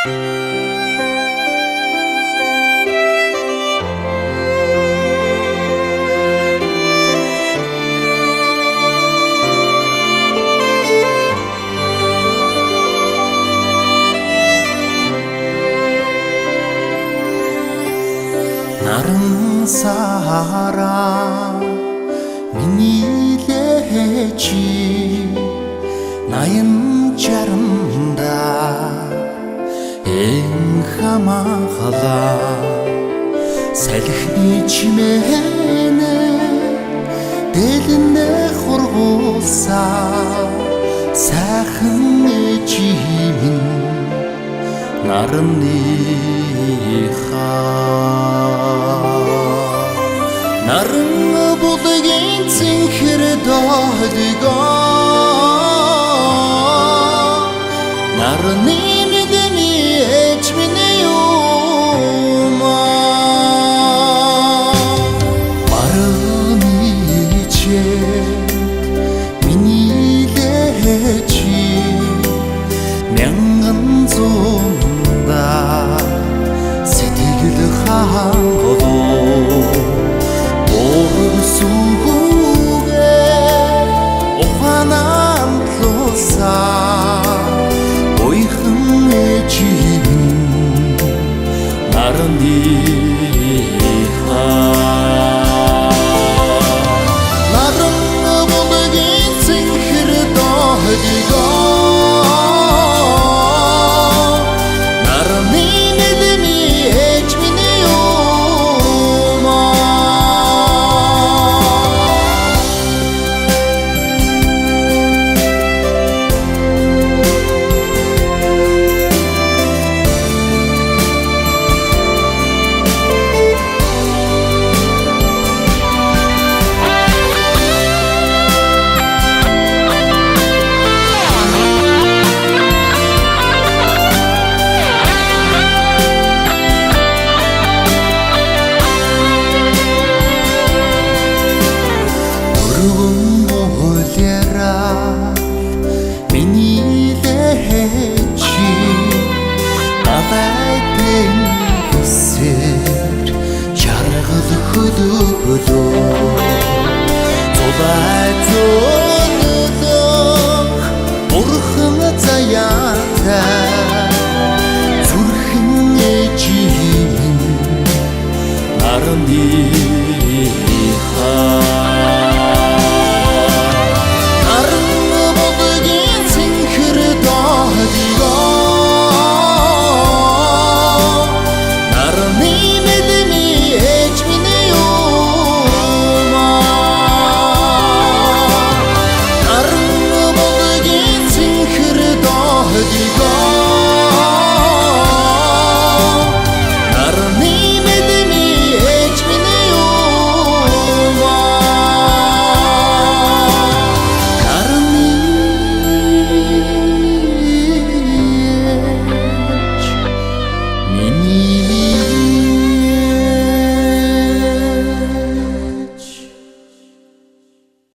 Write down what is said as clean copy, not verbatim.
Наран сараа миний лээчи наян чаранда эн хамахала салхины чимээнэ дэлнэ хургуулсаа сайхан ээжийн наран булгийн цэнхэр дохдгоо нарны мэдний ээж миний юма баруны чи миний лээчи мянган зуунда сэтгэл хангалуу Сүүгээ ухаанамтлуулсаа буйхан ээжийн наран булгийн цэнхэр дохдгоо нарны мэдний ээж миний юма миний лээчи авайтэн хүсэр чаргал хөдөлөө зулай зөнөлөө бурхан заяатай зүрхэн ээжийн нарны